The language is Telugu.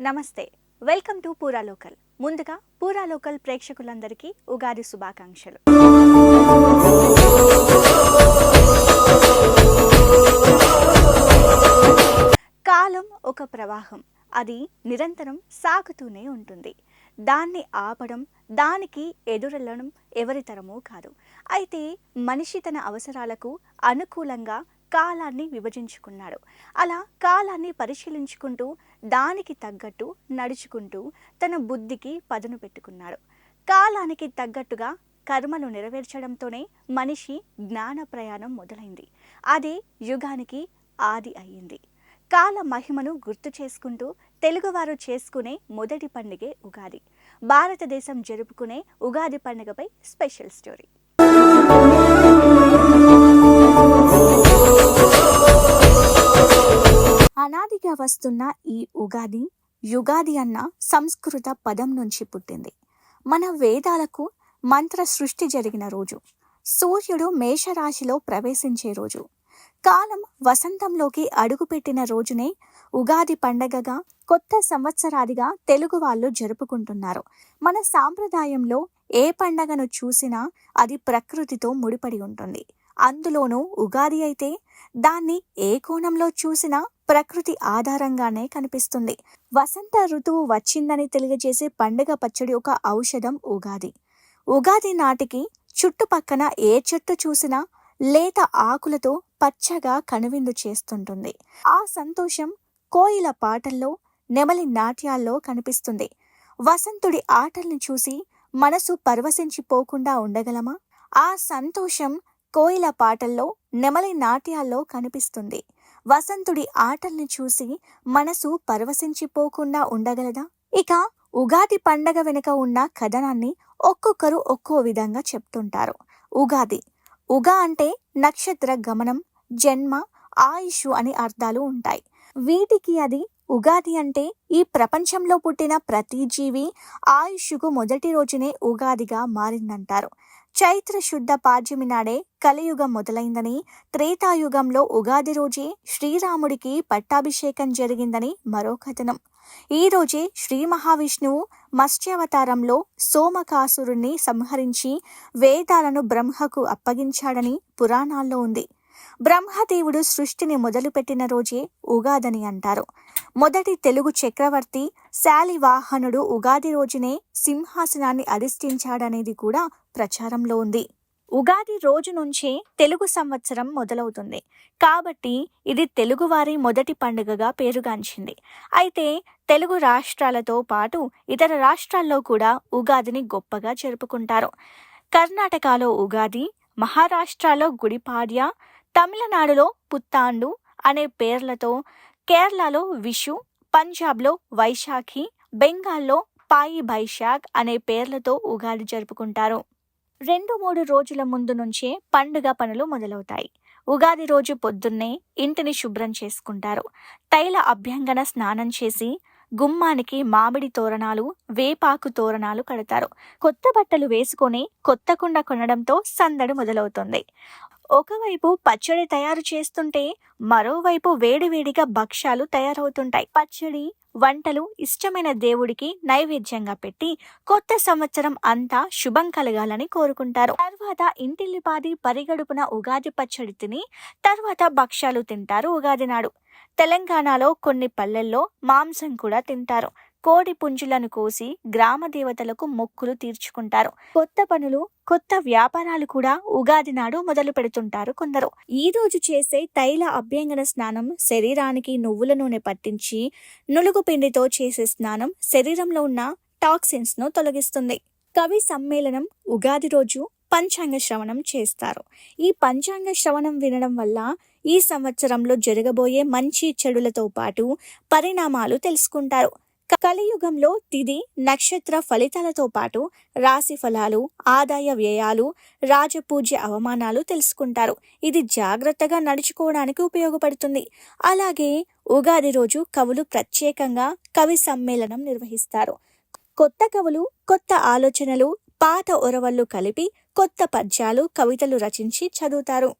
నమస్తే, వెల్కమ్ టు పూరా లోకల్. ముందుగా పూరా లోకల్ ప్రేక్షకులందరికీ ఉగాది శుభాకాంక్షలు. కాలం ఒక ప్రవాహం, అది నిరంతరం సాగుతూనే ఉంటుంది. దాన్ని ఆపడం, దానికి ఎదురెళ్ళడం ఎవరి తరమూ కాదు. అయితే మనిషి తన అవసరాలకు అనుకూలంగా కాలాన్ని విభజించుకున్నాడు. అలా కాలాన్ని పరిశీలించుకుంటూ దానికి తగ్గట్టు నడుచుకుంటూ తన బుద్ధికి పదును పెట్టుకున్నాడు. కాలానికి తగ్గట్టుగా కర్మలు నెరవేర్చడంతోనే మనిషి జ్ఞాన ప్రయాణం మొదలైంది. అదే యుగానికి ఆది అయ్యింది. కాల మహిమను గుర్తు చేసుకుంటూ తెలుగువారు చేసుకునే మొదటి పండుగే ఉగాది. భారతదేశం జరుపుకునే ఉగాది పండుగపై స్పెషల్ స్టోరీ. అనాదిగా వస్తున్న ఈ ఉగాది, యుగాది అన్న సంస్కృత పదం నుంచి పుట్టింది. మన వేదాలకు మంత్ర సృష్టి జరిగిన రోజు, సూర్యుడు మేషరాశిలో ప్రవేశించే రోజు, కాలం వసంతంలోకి అడుగుపెట్టిన రోజునే ఉగాది పండగగా, కొత్త సంవత్సరాదిగా తెలుగు వాళ్ళు జరుపుకుంటున్నారు. మన సాంప్రదాయంలో ఏ పండగను చూసినా అది ప్రకృతితో ముడిపడి ఉంటుంది. అందులోనూ ఉగాది అయితే దాన్ని ఏ కోణంలో చూసినా ప్రకృతి ఆధారంగానే కనిపిస్తుంది. వసంత ఋతువు వచ్చిందని తెలియజేసే పండుగ పచ్చడి ఒక ఔషధం ఉగాది. ఉగాది నాటికి చుట్టుపక్కన ఏ చెట్టు చూసినా లేత ఆకులతో పచ్చగా కనువిందు చేస్తుంటుంది. ఆ సంతోషం కోయిల పాటల్లో, నెమలి నాట్యాల్లో కనిపిస్తుంది. వసంతుడి ఆటల్ని చూసి మనసు పరవశించిపోకుండా ఉండగలమా? ఆ సంతోషం కోయిల పాటల్లో, నెమలి నాట్యాల్లో కనిపిస్తుంది. వసంతుడి ఆటల్ని చూసి మనసు పరవశించిపోకుండా ఉండగలదా? ఇక ఉగాది పండగ వెనుక ఉన్న కథనాన్ని ఒక్కొక్కరు ఒక్కో విధంగా చెప్తుంటారు. ఉగా అంటే నక్షత్ర గమనం, జన్మ, ఆయుష్ అని అర్థాలు ఉంటాయి. వీటికి అది ఉగాది అంటే ఈ ప్రపంచంలో పుట్టిన ప్రతి జీవి ఆయుష్కు మొదటి రోజునే ఉగాదిగా మారిందంటారు. చైత్ర శుద్ధ పాడ్యమి నాడే కలియుగం మొదలైందని, త్రేతాయుగంలో ఉగాది రోజే శ్రీరాముడికి పట్టాభిషేకం జరిగిందని మరో కథనం. ఈ రోజే శ్రీ మహావిష్ణువు మత్స్యావతారంలో సోమకాసురుణ్ణి సంహరించి వేదాలను బ్రహ్మకు అప్పగించాడని పురాణాల్లో ఉంది. బ్రహ్మదేవుడు సృష్టిని మొదలుపెట్టిన రోజే ఉగాదని అంటారు. మొదటి తెలుగు చక్రవర్తి శాలివాహనుడు ఉగాది రోజునే సింహాసనాన్ని అధిష్ఠించాడనేది కూడా ప్రచారంలో ఉంది. ఉగాది రోజు నుంచే తెలుగు సంవత్సరం మొదలవుతుంది కాబట్టి ఇది తెలుగువారి మొదటి పండుగగా పేరుగాంచింది. అయితే తెలుగు రాష్ట్రాలతో పాటు ఇతర రాష్ట్రాల్లో కూడా ఉగాదిని గొప్పగా జరుపుకుంటారు. కర్ణాటకలో ఉగాది, మహారాష్ట్రలో గుడిపాడ్య, తమిళనాడులో పుత్తాండు అనే పేర్లతో, కేరళలో విషు, పంజాబ్లో వైశాఖి, బెంగాల్లో పాయి బైశాఖ్ అనే పేర్లతో ఉగాది జరుపుకుంటారు. 2-3 రోజుల ముందు నుంచే పండుగ పనులు మొదలవుతాయి. ఉగాది రోజు పొద్దున్నే ఇంటిని శుభ్రం చేసుకుంటారు. తైల అభ్యంగన స్నానం చేసి గుమ్మానికి మామిడి తోరణాలు, వేపాకు తోరణాలు కడతారు. కొత్త బట్టలు వేసుకొని కొత్త కుండ కొనడంతో సందడి మొదలవుతుంది. ఒకవైపు పచ్చడి తయారు చేస్తుంటే మరోవైపు వేడివేడిగా భక్ష్యాలు తయారవుతుంటాయి. పచ్చడి, వంటలు ఇష్టమైన దేవుడికి నైవేద్యంగా పెట్టి కొత్త సంవత్సరం అంతా శుభం కలగాలని కోరుకుంటారు. తర్వాత ఇంటిల్లిపాది పరిగడుపున ఉగాది పచ్చడి తిని తర్వాత భక్ష్యాలు తింటారు ఉగాది నాడు. తెలంగాణలో కొన్ని పల్లెల్లో మాంసం కూడా తింటారు. కోడి పుంజులను కోసి గ్రామ దేవతలకు మొక్కులు తీర్చుకుంటారు. కొత్త పనులు, కొత్త వ్యాపారాలు కూడా ఉగాది నాడు మొదలు పెడుతుంటారు కొందరు. ఈ రోజు చేసే తైల అభ్యంగన స్నానం శరీరానికి నువ్వుల నూనె పట్టించి, నులుగు పిండితో చేసే స్నానం శరీరంలో ఉన్న టాక్సిన్స్ ను తొలగిస్తుంది. కవి సమ్మేళనం ఉగాది రోజు పంచాంగ శ్రవణం చేస్తారు. ఈ పంచాంగ శ్రవణం వినడం వల్ల ఈ సంవత్సరంలో జరగబోయే మంచి చెడులతో పాటు పరిణామాలు తెలుసుకుంటారు. కలియుగంలో తిథి, నక్షత్ర ఫలితాలతో పాటు రాశి ఫలాలు, ఆదాయ వ్యయాలు, రాజపూజ్య అవమానాలు తెలుసుకుంటారు. ఇది జాగ్రత్తగా నడుచుకోవడానికి ఉపయోగపడుతుంది. అలాగే ఉగాది రోజు కవులు ప్రత్యేకంగా కవి సమ్మేళనం నిర్వహిస్తారు. కొత్త కవులు కొత్త ఆలోచనలు, పాత ఒరవళ్ళు కలిపి కొత్త పద్యాలు, కవితలు రచించి చదువుతారు.